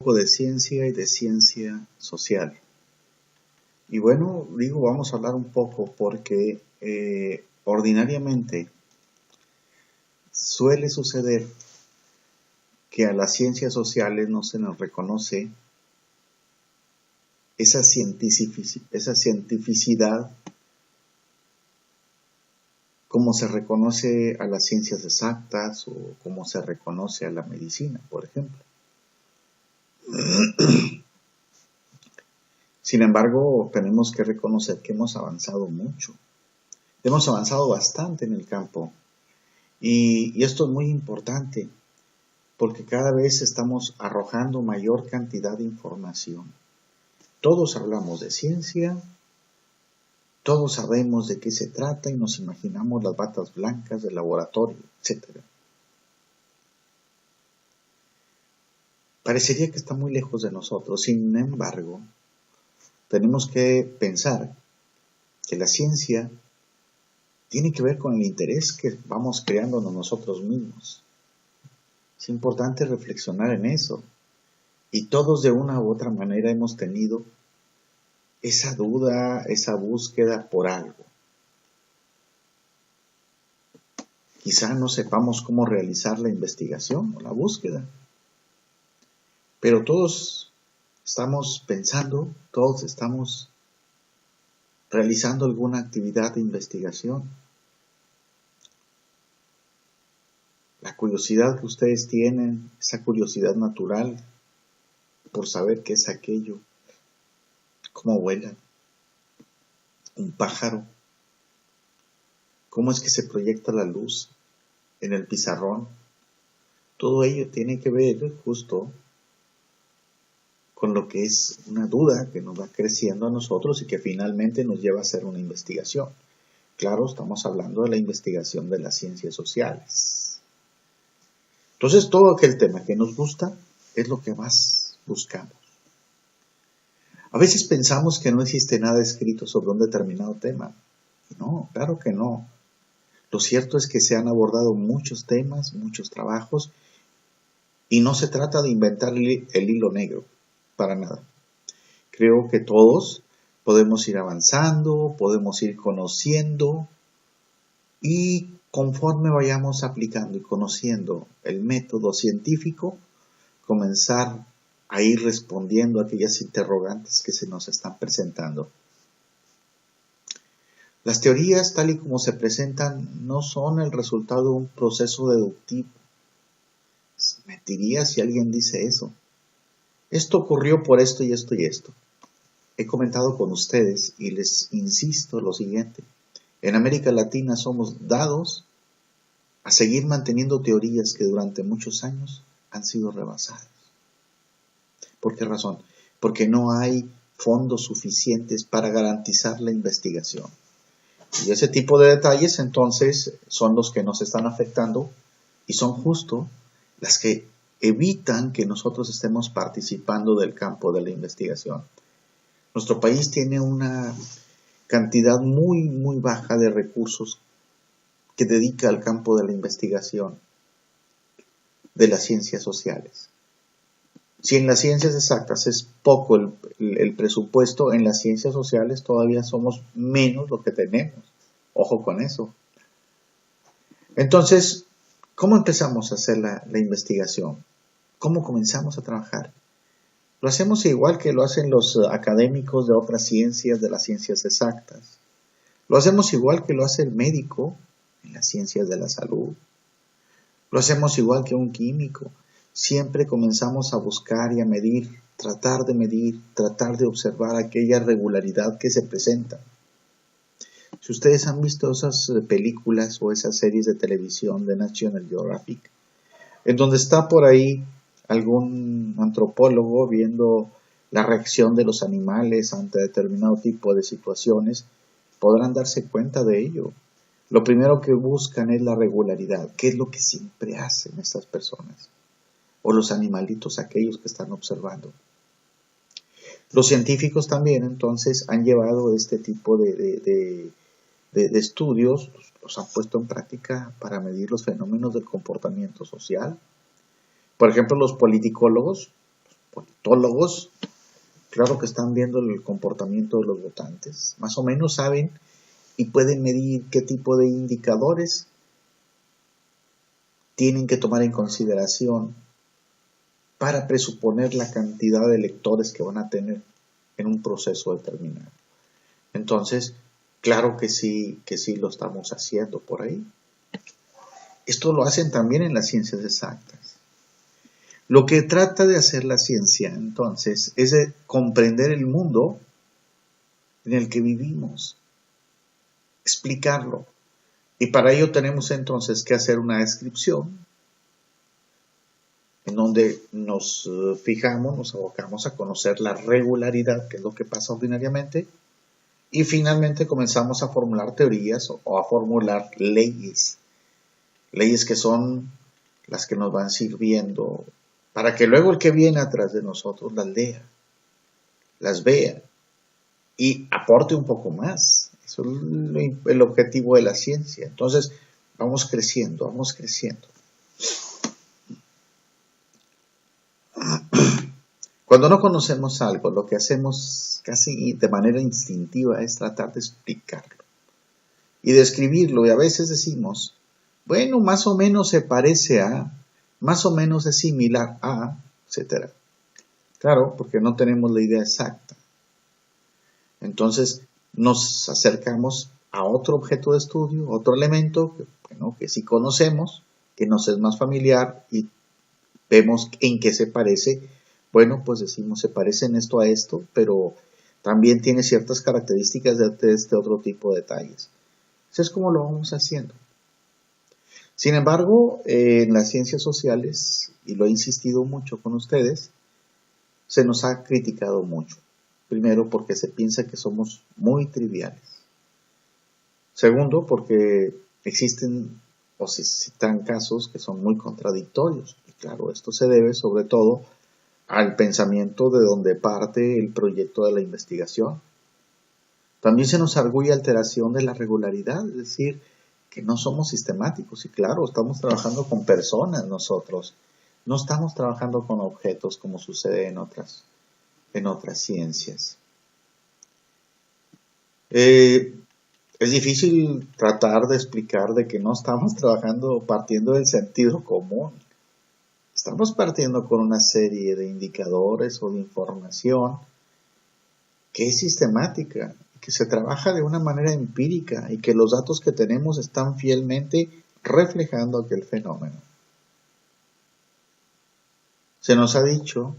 Poco de ciencia y de ciencia social. Y bueno, vamos a hablar un poco porque ordinariamente suele suceder que a las ciencias sociales no se nos reconoce esa cientificidad como se reconoce a las ciencias exactas o como se reconoce a la medicina, por ejemplo. Sin embargo, tenemos que reconocer que hemos avanzado mucho. Hemos avanzado bastante en el campo. Y esto es muy importante porque cada vez estamos arrojando mayor cantidad de información. Todos hablamos de ciencia, todos sabemos de qué se trata y nos imaginamos las batas blancas del laboratorio, etc. Parecería que está muy lejos de nosotros. Sin embargo, tenemos que pensar que la ciencia tiene que ver con el interés que vamos creándonos nosotros mismos. Es importante reflexionar en eso. Y todos de una u otra manera hemos tenido esa duda, esa búsqueda por algo. Quizá no sepamos cómo realizar la investigación o la búsqueda. Pero todos estamos pensando, todos estamos realizando alguna actividad de investigación. La curiosidad que ustedes tienen, esa curiosidad natural por saber qué es aquello, cómo vuela un pájaro, cómo es que se proyecta la luz en el pizarrón. Todo ello tiene que ver justo con lo que es una duda que nos va creciendo a nosotros y que finalmente nos lleva a hacer una investigación. Claro, estamos hablando de la investigación de las ciencias sociales. Entonces, todo aquel tema que nos gusta es lo que más buscamos. A veces pensamos que no existe nada escrito sobre un determinado tema. No, claro que no. Lo cierto es que se han abordado muchos temas, muchos trabajos, y no se trata de inventar el hilo negro, para nada. Creo que todos podemos ir avanzando, podemos ir conociendo, y conforme vayamos aplicando y conociendo el método científico, comenzar a ir respondiendo a aquellas interrogantes que se nos están presentando. Las teorías, tal y como se presentan, no son el resultado de un proceso deductivo. Mentiría si alguien dice eso. Esto ocurrió por esto y esto y esto. He comentado con ustedes y les insisto lo siguiente. En América Latina somos dados a seguir manteniendo teorías que durante muchos años han sido rebasadas. ¿Por qué razón? Porque no hay fondos suficientes para garantizar la investigación. Y ese tipo de detalles entonces son los que nos están afectando y son justo las que evitan que nosotros estemos participando del campo de la investigación. Nuestro país tiene una cantidad muy, muy baja de recursos que dedica al campo de la investigación de las ciencias sociales. Si en las ciencias exactas es poco el presupuesto, en las ciencias sociales todavía somos menos lo que tenemos. Ojo con eso. Entonces, ¿cómo empezamos a hacer la investigación? ¿Cómo comenzamos a trabajar? Lo hacemos igual que lo hacen los académicos de otras ciencias, de las ciencias exactas. Lo hacemos igual que lo hace el médico en las ciencias de la salud. Lo hacemos igual que un químico. Siempre comenzamos a buscar y a medir, tratar de observar aquella regularidad que se presenta. Si ustedes han visto esas películas o esas series de televisión de National Geographic, en donde está por ahí algún antropólogo viendo la reacción de los animales ante determinado tipo de situaciones, podrán darse cuenta de ello. Lo primero que buscan es la regularidad. ¿Qué es lo que siempre hacen estas personas? O los animalitos, aquellos que están observando. Los científicos también, entonces, han llevado este tipo de estudios, los han puesto en práctica para medir los fenómenos del comportamiento social. Por ejemplo, los politicólogos politólogos, claro que están viendo el comportamiento de los votantes. Más o menos saben y pueden medir qué tipo de indicadores tienen que tomar en consideración para presuponer la cantidad de electores que van a tener en un proceso determinado. Entonces, claro que sí lo estamos haciendo por ahí. Esto lo hacen también en las ciencias exactas. Lo que trata de hacer la ciencia, entonces, es de comprender el mundo en el que vivimos, explicarlo. Y para ello tenemos entonces que hacer una descripción en donde nos fijamos, nos abocamos a conocer la regularidad, que es lo que pasa ordinariamente, y finalmente comenzamos a formular teorías o a formular leyes que son las que nos van sirviendo para que luego el que viene atrás de nosotros las lea, las vea y aporte un poco más. Eso es el objetivo de la ciencia. Entonces, vamos creciendo, vamos creciendo. Cuando no conocemos algo, lo que hacemos casi de manera instintiva es tratar de explicarlo y describirlo. Y a veces decimos, bueno, más o menos se parece a, más o menos es similar a, etc. Claro, porque no tenemos la idea exacta. Entonces nos acercamos a otro objeto de estudio, otro elemento que sí conocemos, que nos es más familiar y vemos en qué se parece. Bueno, pues decimos, se parece en esto a esto, pero también tiene ciertas características de este otro tipo de detalles. Eso es como lo vamos haciendo. Sin embargo, en las ciencias sociales, y lo he insistido mucho con ustedes, se nos ha criticado mucho. Primero, porque se piensa que somos muy triviales. Segundo, porque existen o se citan casos que son muy contradictorios. Y claro, esto se debe sobre todo al pensamiento de donde parte el proyecto de la investigación. También se nos arguye alteración de la regularidad, es decir, que no somos sistemáticos. Y claro, estamos trabajando con personas nosotros. No estamos trabajando con objetos como sucede en otras ciencias. Es difícil tratar de explicar de que no estamos trabajando partiendo del sentido común. Estamos partiendo con una serie de indicadores o de información que es sistemática, que se trabaja de una manera empírica y que los datos que tenemos están fielmente reflejando aquel fenómeno. Se nos ha dicho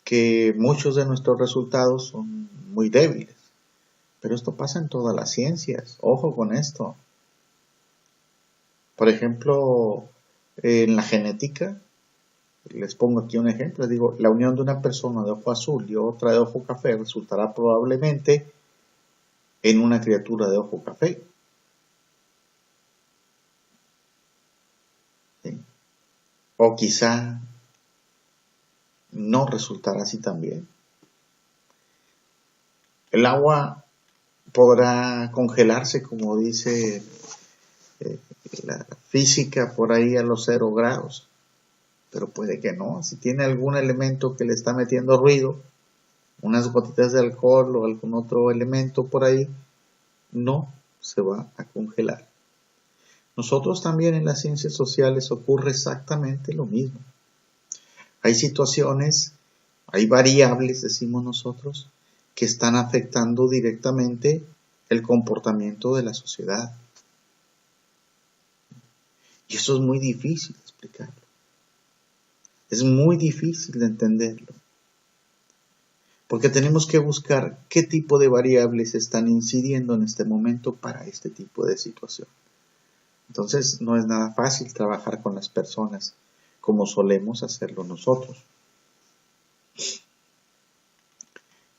que muchos de nuestros resultados son muy débiles, pero esto pasa en todas las ciencias. Ojo con esto. Por ejemplo, en la genética, les pongo aquí un ejemplo, digo, la unión de una persona de ojo azul y otra de ojo café resultará probablemente en una criatura de ojo café. ¿Sí? O quizá no resultará así también. El agua podrá congelarse, como dice la física, por ahí a los 0 grados. Pero puede que no. Si tiene algún elemento que le está metiendo ruido, unas gotitas de alcohol o algún otro elemento por ahí, no se va a congelar. Nosotros también en las ciencias sociales ocurre exactamente lo mismo. Hay situaciones, hay variables, decimos nosotros, que están afectando directamente el comportamiento de la sociedad. Y eso es muy difícil de explicarlo. Es muy difícil de entenderlo. Porque tenemos que buscar qué tipo de variables están incidiendo en este momento para este tipo de situación. Entonces no es nada fácil trabajar con las personas como solemos hacerlo nosotros.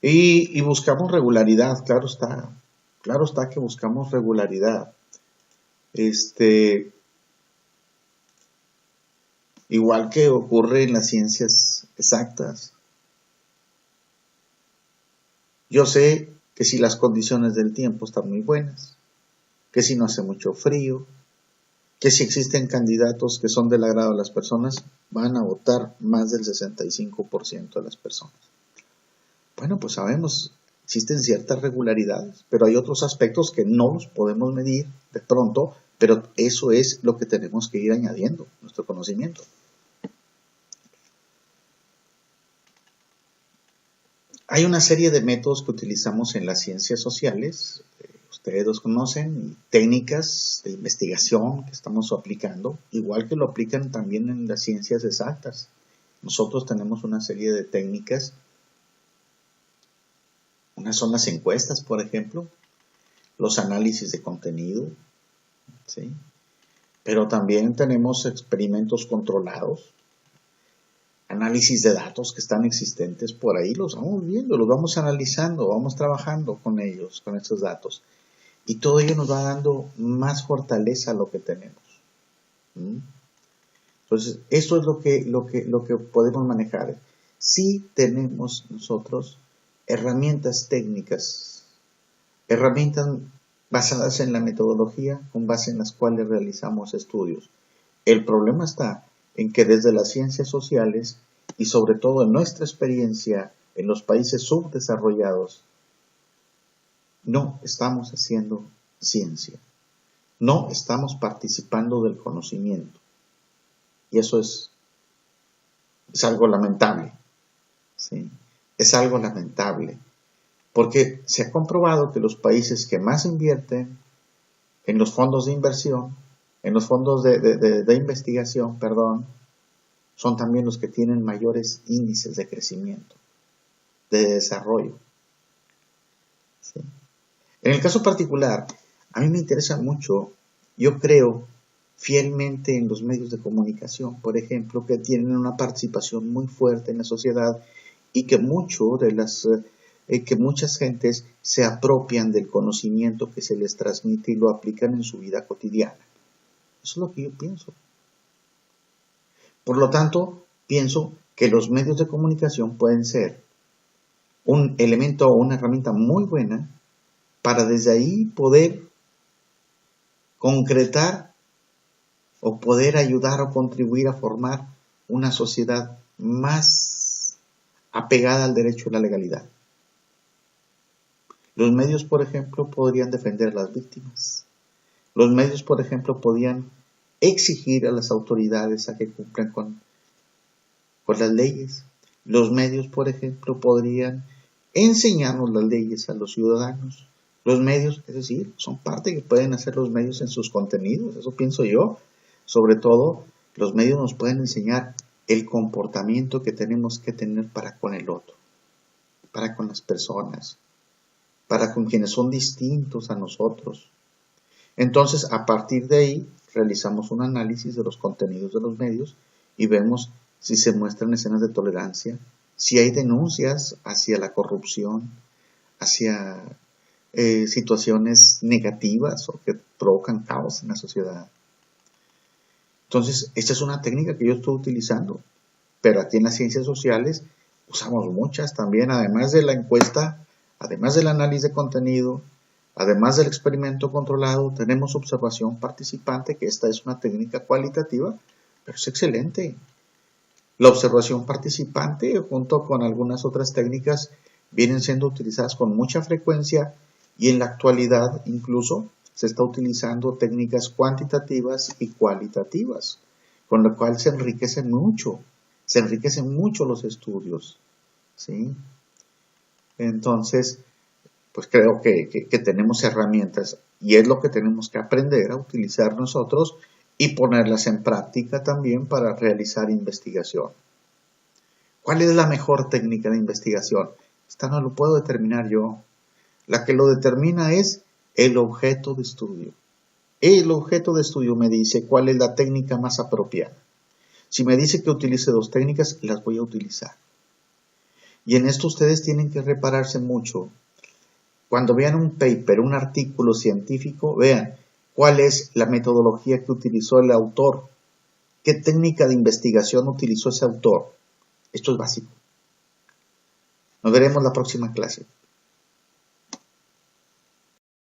Y buscamos regularidad, claro está que buscamos regularidad. Igual que ocurre en las ciencias exactas. Yo sé que si las condiciones del tiempo están muy buenas, que si no hace mucho frío, que si existen candidatos que son del agrado de las personas, van a votar más del 65% de las personas. Bueno, pues sabemos, existen ciertas regularidades, pero hay otros aspectos que no los podemos medir de pronto, pero eso es lo que tenemos que ir añadiendo, nuestro conocimiento. Hay una serie de métodos que utilizamos en las ciencias sociales, ustedes los conocen, técnicas de investigación que estamos aplicando, igual que lo aplican también en las ciencias exactas. Nosotros tenemos una serie de técnicas. Unas son las encuestas, por ejemplo, los análisis de contenido, ¿sí? Pero también tenemos experimentos controlados, análisis de datos que están existentes por ahí, los vamos viendo, los vamos analizando, vamos trabajando con ellos, con estos datos. Y todo ello nos va dando más fortaleza a lo que tenemos. Entonces, esto es lo que podemos manejar. Sí tenemos nosotros herramientas técnicas, herramientas basadas en la metodología con base en las cuales realizamos estudios. El problema está en que desde las ciencias sociales y sobre todo en nuestra experiencia en los países subdesarrollados, no estamos haciendo ciencia, no estamos participando del conocimiento. Y eso es algo lamentable, ¿sí? Es algo lamentable, porque se ha comprobado que los países que más invierten en los fondos de inversión, en los fondos de investigación, son también los que tienen mayores índices de crecimiento, de desarrollo. ¿Sí? En el caso particular, a mí me interesa mucho, yo creo fielmente en los medios de comunicación, por ejemplo, que tienen una participación muy fuerte en la sociedad y que muchas gentes se apropian del conocimiento que se les transmite y lo aplican en su vida cotidiana. Eso es lo que yo pienso. Por lo tanto, pienso que los medios de comunicación pueden ser un elemento o una herramienta muy buena para desde ahí poder concretar o poder ayudar o contribuir a formar una sociedad más apegada al derecho y la legalidad. Los medios, por ejemplo, podrían defender a las víctimas. Los medios, por ejemplo, podían exigir a las autoridades a que cumplan con las leyes. Los medios, por ejemplo, podrían enseñarnos las leyes a los ciudadanos. Los medios, es decir, son parte que pueden hacer los medios en sus contenidos, eso pienso yo. Sobre todo, los medios nos pueden enseñar el comportamiento que tenemos que tener para con el otro, para con las personas, para con quienes son distintos a nosotros. Entonces, a partir de ahí, realizamos un análisis de los contenidos de los medios y vemos si se muestran escenas de tolerancia, si hay denuncias hacia la corrupción, hacia situaciones negativas o que provocan caos en la sociedad. Entonces, esta es una técnica que yo estoy utilizando, pero aquí en las ciencias sociales usamos muchas también, además de la encuesta, además del análisis de contenido, además del experimento controlado, tenemos observación participante, que esta es una técnica cualitativa, pero es excelente. La observación participante, junto con algunas otras técnicas, vienen siendo utilizadas con mucha frecuencia y en la actualidad incluso se está utilizando técnicas cuantitativas y cualitativas, con lo cual se enriquecen mucho los estudios, ¿sí? Entonces, pues creo que tenemos herramientas y es lo que tenemos que aprender a utilizar nosotros y ponerlas en práctica también para realizar investigación. ¿Cuál es la mejor técnica de investigación? Esta no lo puedo determinar yo. La que lo determina es el objeto de estudio. El objeto de estudio me dice cuál es la técnica más apropiada. Si me dice que utilice dos técnicas, las voy a utilizar. Y en esto ustedes tienen que repararse mucho. Cuando vean un paper, un artículo científico, vean cuál es la metodología que utilizó el autor, qué técnica de investigación utilizó ese autor. Esto es básico. Nos veremos la próxima clase.